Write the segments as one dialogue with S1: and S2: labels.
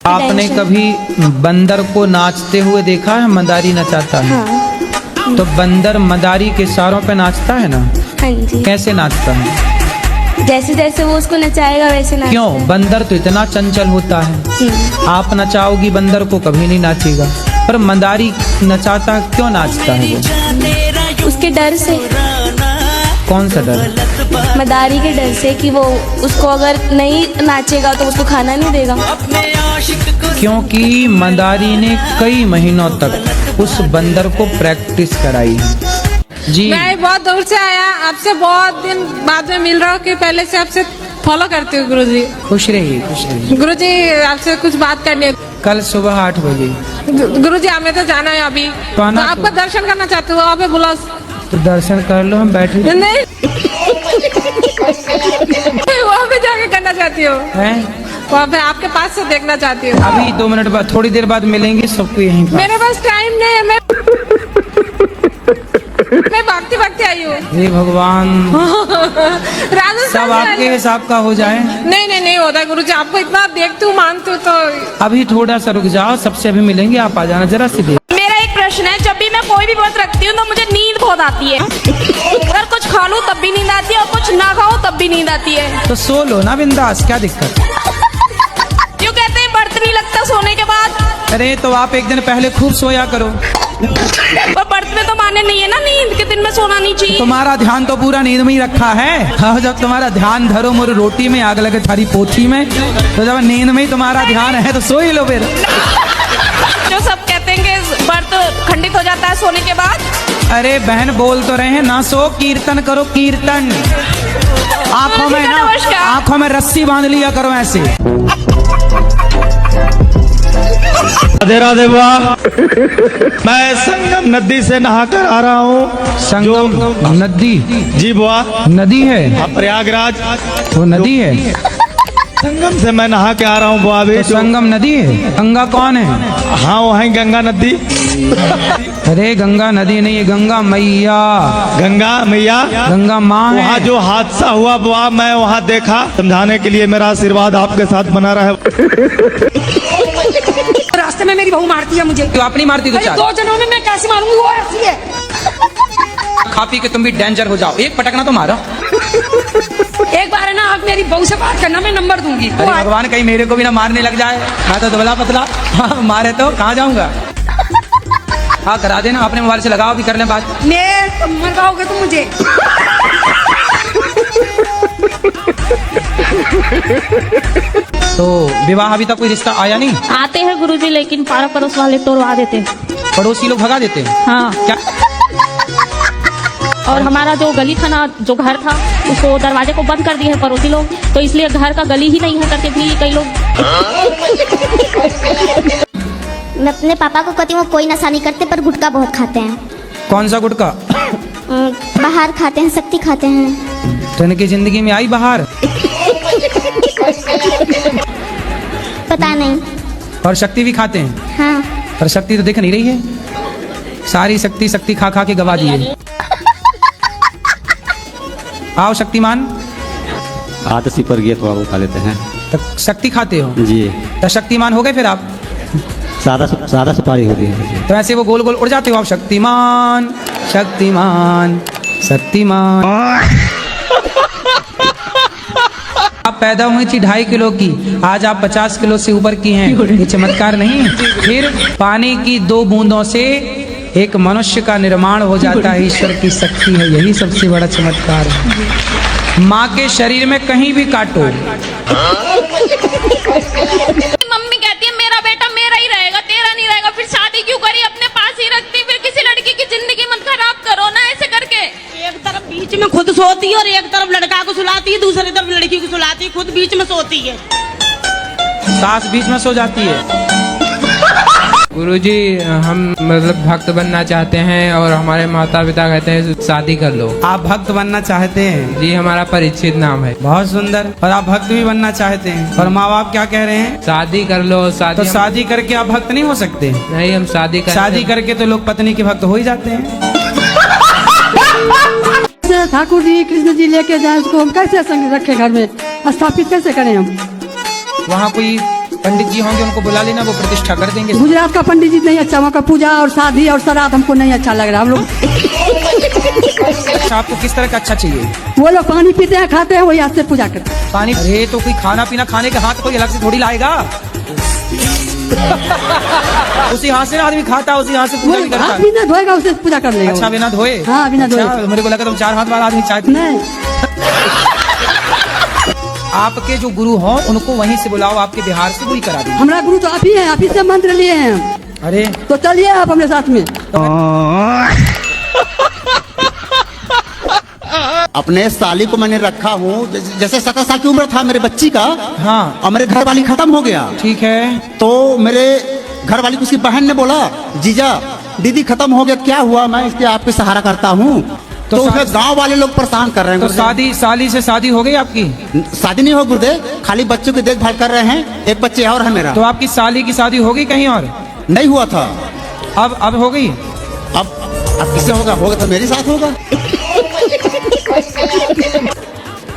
S1: आपने कभी बंदर को नाचते हुए देखा है? मदारी नचाता है।
S2: हाँ।
S1: तो बंदर मदारी के इशारों पे नाचता है ना?
S2: हाँ जी।
S1: कैसे नाचता है?
S2: जैसे जैसे वो उसको नचाएगा वैसे नाचता
S1: क्यों?
S2: है।
S1: बंदर तो इतना चंचल होता है।
S2: जी।
S1: आप नचाओगी बंदर को, कभी नहीं नाचेगा। पर मदारी नचाता है, क्यों नाचता है वो?
S2: उसके डर से।
S1: कौन सा डर?
S2: मदारी के डर से कि वो उसको अगर नहीं नाचेगा तो उसको खाना नहीं देगा।
S1: क्योंकि मदारी ने कई महीनों तक उस बंदर को प्रैक्टिस कराई है। जी,
S3: मैं बहुत दूर से आया, आपसे बहुत दिन बाद में मिल रहा हूँ कि पहले से आपसे फॉलो करती हूँ गुरुजी।
S1: खुश रहिए, खुश रहिए।
S3: गुरुजी आपसे कुछ बात करनी है।
S1: कल सुबह 8 बजे।
S3: गुरुजी हमें तो जाना है अभी,
S1: तो आना
S3: आपका दर्शन करना चाहती हूँ, वहाँ पे बुला।
S1: तो दर्शन कर लो, हम बैठे
S3: नहीं वहाँ पे जाके करना चाहती हूँ,
S1: हैं।
S3: वहाँ पे आपके पास से देखना चाहती हूँ।
S1: अभी 2 मिनट बाद, थोड़ी देर बाद मिलेंगे सबको यहीं पर।
S3: मेरे पास टाइम नहीं है, मैं भागती भागती आई हूँ।
S1: हे भगवान,
S3: राजस्थान
S1: सब आपके हिसाब का हो जाए।
S3: नहीं होता गुरुजी, आपको इतना देखती हूँ मानती हूँ तो।
S1: अभी थोड़ा सा रुक जाओ, सबसे अभी मिलेंगे, आप आ जाना जरा सी देर।
S4: मेरा एक प्रश्न है, जब भी मैं कोई भी व्रत रखती हूँ तो मुझे नींद बहुत आती है। अगर कुछ खा लूँ तब भी नींद आती है और कुछ ना खाऊं तब भी नींद आती है।
S1: तो सो लो ना बिंदास, क्या दिक्कत?
S4: क्यों कहते हैं व्रत नहीं लगता सोने के बाद?
S1: अरे तो आप एक दिन पहले खूब सोया करो।
S4: पर व्रत में तो माने नहीं है ना, नींद के दिन में सोना नहीं चाहिए।
S1: तुम्हारा ध्यान तो पूरा नींद में ही रखा है। हाँ, जब तुम्हारा ध्यान धरो मोर रोटी में, आग लगे थारी पोथी में, तो जब नींद में ही तुम्हारा ध्यान है तो सो ही लो फिर।
S4: जो सब कहते हैं कि व्रत खंडित हो जाता है सोने के बाद।
S1: अरे बहन बोल तो रहे हैं ना, सो कीर्तन करो, कीर्तन। आंखों में ना, आंखों में रस्सी बांध लिया करो ऐसे।
S5: राधे राधे। वाह, मैं संगम नदी से नहाकर आ रहा हूँ।
S1: संगम नदी? जी
S5: बुआ,
S1: नदी है,
S5: प्रयागराज
S1: वो नदी है।
S5: संगम से मैं नहा के आ रहा हूँ बुआ। अभी
S1: तो संगम नदी है। गंगा कौन है?
S5: हाँ, वही गंगा नदी।
S1: अरे गंगा नदी नहीं है, गंगा मैया।
S5: गंगा मैया,
S1: गंगा माँ है।
S5: वहाँ जो हादसा हुआ बुआ, मैं वहाँ देखा। समझाने के लिए मेरा आशीर्वाद आपके साथ बना रहा।
S6: रास्ते में मेरी बहू मारती है मुझे।
S1: क्यों आप नहीं मारती? तो चार
S6: 2 जनों में मैं कैसे मारूंगी, वो ऐसी है।
S1: खा पी के तुम भी डेंजर हो जाओ, एक पटकना तो मारो।
S6: एक बार है ना, आप मेरी बहू से बात करना, मैं नंबर दूंगी।
S1: अरे भगवान, कहीं मेरे को भी ना मारने लग जाए। मैं तो दुबला पतला, हाँ, मारे तो कहाँ जाऊंगा। हाँ करा देना, अपने मोबाइल से लगाओ, भी कर लें बात।
S6: मर पाओगे तुम मुझे।
S1: तो विवाह अभी तक कोई रिश्ता आया नहीं?
S4: आते हैं गुरुजी, लेकिन पारा पड़ोस वाले तोड़वा देते हैं।
S1: पड़ोसी लोग भगा देते हैं?
S4: हाँ।
S1: क्या?
S4: और हमारा जो गली था ना, जो घर था, उसको दरवाजे को बंद कर दिए हैं पड़ोसी लोग, तो इसलिए घर का गली ही नहीं है करके भी कई लोग।
S7: मैं अपने पापा को कहती हूँ कोई नशा नहीं करते, पर गुटखा बहुत खाते हैं।
S1: कौन सा गुटखा?
S7: बाहर खाते हैं, शक्ति खाते हैं।
S1: तो इनकी जिंदगी में आई बाहर?
S7: पता नहीं।
S1: और शक्ति भी खाते हैं?
S7: हाँ।
S1: पर शक्ति तो दिख नहीं रही है, सारी शक्ति शक्ति खा खा के गवा दिए। आओ शक्तिमान।
S8: आदसी पर गया तो वो खा लेते हैं।
S1: तो शक्ति खाते हो
S8: जी।
S1: तो शक्तिमान हो गए फिर आप?
S8: सादा सुपारी होती है।
S1: तो ऐसे वो गोल गोल उड़ जाते हो आप, शक्तिमान शक्तिमान शक्तिमान। आप पैदा हुई थी 2.5 किलो की, आज आप 50 किलो से ऊपर की हैं। ये चमत्कार नहीं है? फिर पानी की 2 बूंदों से एक मनुष्य का निर्माण हो जाता है, ईश्वर की शक्ति है, यही सबसे बड़ा चमत्कार है। माँ के शरीर में कहीं भी काटो।
S4: मम्मी कहती है मेरा बेटा मेरा ही रहेगा, तेरा नहीं रहेगा, फिर शादी क्यों करी, अपने पास ही रखती, फिर किसी लड़की की जिंदगी मत खराब करो ना ऐसे करके।
S6: एक तरफ बीच में खुद सोती है और एक तरफ लड़का को सुलाती है, दूसरी तरफ लड़की को सुलाती है, खुद बीच में सोती है।
S1: सास बीच में सो जाती है।
S9: गुरुजी, हम मतलब भक्त बनना चाहते हैं और हमारे माता पिता कहते हैं शादी कर लो।
S1: आप भक्त बनना चाहते हैं?
S9: जी, हमारा परीक्षित नाम है।
S1: बहुत सुंदर। और आप भक्त भी बनना चाहते हैं, और माँ बाप क्या कह रहे हैं?
S9: शादी कर लो।
S1: तो शादी करके आप भक्त नहीं हो सकते?
S9: नहीं, हम शादी
S1: करके तो लोग पत्नी के भक्त हो ही जाते हैं।
S6: ठाकुर जी कृष्ण जी लेके जाए, उसको हम कैसे संग रखे घर में स्थापित कैसे करें हम?
S1: वहाँ कोई पंडित जी होंगे उनको बुला लेना, वो प्रतिष्ठा कर देंगे।
S6: गुजरात का पंडित जी नहीं अच्छा, वहाँ का पूजा और शादी और श्राद्ध हमको नहीं अच्छा लग रहा। हम लोग
S1: अच्छा, आपको किस तरह का अच्छा चाहिए?
S6: वो लोग पानी पीते हैं, खाते हैं, वही हाथ से पूजा करते हैं।
S1: पानी? अरे तो कोई खाना पीना खाने के हाथ कोई अलग से थोड़ी लाएगा। उसी हाथ से आदमी खाता, उसी हाथ से पूजा भी करता
S6: हाथ
S1: है।
S6: बिना धोएगा उसे पूजा कर लेगा।
S1: अच्छा, बिना धोए?
S6: हाँ, बिना धोए।
S1: अच्छा, मेरे को लगा तुम 4 हाथ वाला आदमी चाय पी।
S6: नहीं,
S1: आपके जो गुरु हो उनको वहीं से बुलाओ, आपके बिहार से वही करा देंगे।
S6: हमारा गुरु तो आप ही है, आप ही से मंत्र लिए हैं हम।
S1: अरे
S6: तो चलिए आप हमारे साथ में।
S10: अपने साली को मैंने रखा हूँ, जैसे 17 साल की उम्र था मेरे बच्ची का।
S1: हाँ।
S10: और मेरे घर वाली खत्म हो गया।
S1: ठीक है।
S10: तो मेरे घर वाली को उसकी बहन ने बोला, जीजा दीदी खत्म हो गया, क्या हुआ? मैं इसके आपके सहारा करता हूँ। तो उसमें गांव वाले लोग परेशान कर रहे हैं।
S1: तो साली से शादी हो गई आपकी?
S10: शादी नहीं हो गुरुदेव, खाली बच्चों की देखभाल कर रहे हैं। एक बच्चे और है मेरा।
S1: तो आपकी साली की शादी हो गई कहीं और?
S10: नहीं हुआ था।
S1: अब हो गई?
S10: अब किससे होगा? होगा तो मेरे साथ होगा।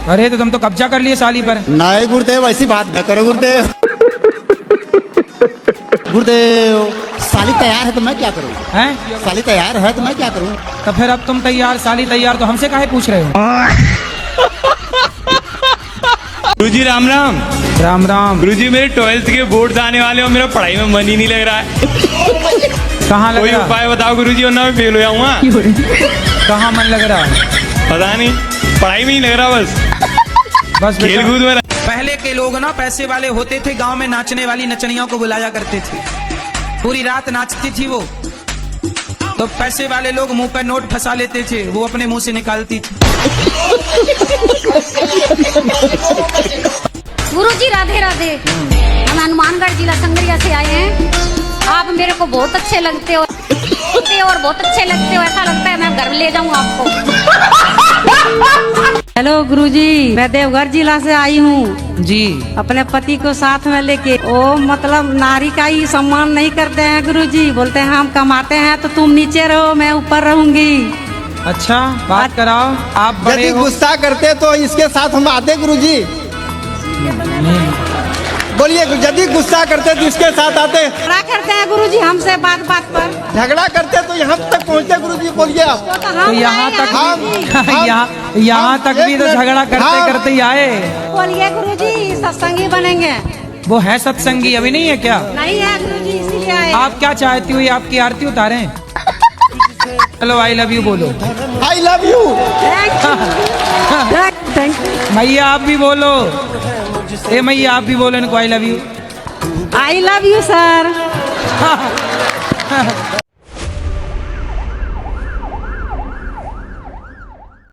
S1: अरे तो तुम तो कब्जा कर लिए साली पर।
S10: नहीं गुरुदेव, ऐसी बात न करो गुरुदेव। गुरुदेव साली तैयार है तो मैं क्या करूं?
S1: हैं?
S10: साली तैयार है तो मैं क्या करूं?
S1: तो फिर अब तुम तैयार, साली तैयार, तो हमसे काहे पूछ रहे हो?
S5: गुरुजी राम राम।
S1: राम राम।
S5: गुरुजी मेरे 12th के बोर्ड आने वाले और मेरा पढ़ाई में मन ही नहीं लग रहा है।
S1: कहाँ लग
S5: कोई
S1: रहा?
S5: उपाय बताओ गुरुजी, वरना मैं फेल हो जाऊंगा।
S1: कहाँ मन लग रहा है?
S5: पता नहीं, पढ़ाई में ही लग रहा, बस खेल कूद में।
S1: पहले के लोग ना पैसे वाले होते थे, गांव में नाचने वाली नचनियों को बुलाया करते थे, पूरी रात नाचती थी वो। तो पैसे वाले लोग मुंह पर नोट फंसा लेते थे, वो अपने मुंह से निकालती थी।
S7: गुरुजी राधे राधे। हम हनुमानगढ़ जिला संगरिया से आए हैं। आप मेरे को बहुत अच्छे लगते हो और बहुत अच्छे लगते हो, ऐसा लगता है मैं घर ले जाऊं आपको।
S6: हेलो गुरुजी, मैं देवघर जिला से आई हूँ
S1: जी।
S6: अपने पति को साथ में लेके। ओ मतलब नारी का ही सम्मान नहीं करते हैं गुरुजी, बोलते हैं हम कमाते हैं तो तुम नीचे रहो, मैं ऊपर रहूंगी।
S1: अच्छा, बात कराओ। आप बड़े हो।
S10: गुस्सा करते तो इसके साथ हम आते गुरुजी। बोलिए, यदि गुस्सा करते तो इसके साथ आते।
S6: झगड़ा करते हैं गुरुजी हमसे बात बात पर।
S10: झगड़ा करते तो यहाँ तक पहुँचते गुरुजी। बोलिए आप।
S1: तो यहाँ तक यहाँ तक भी तो झगड़ा करते करते ही आए।
S6: बोलिए गुरुजी, सत्संगी बनेंगे।
S1: वो है सत्संगी, अभी नहीं है क्या?
S6: नहीं है गुरुजी, इसीलिए आए।
S1: आप क्या चाहती हो, ये आपकी आरती उतारें? चलो आई लव यू बोलो।
S10: I love you.
S6: Thank you.
S1: मैया आप भी बोलो। ए मैया आप भी बोलो इनको I love you.
S6: I love you sir.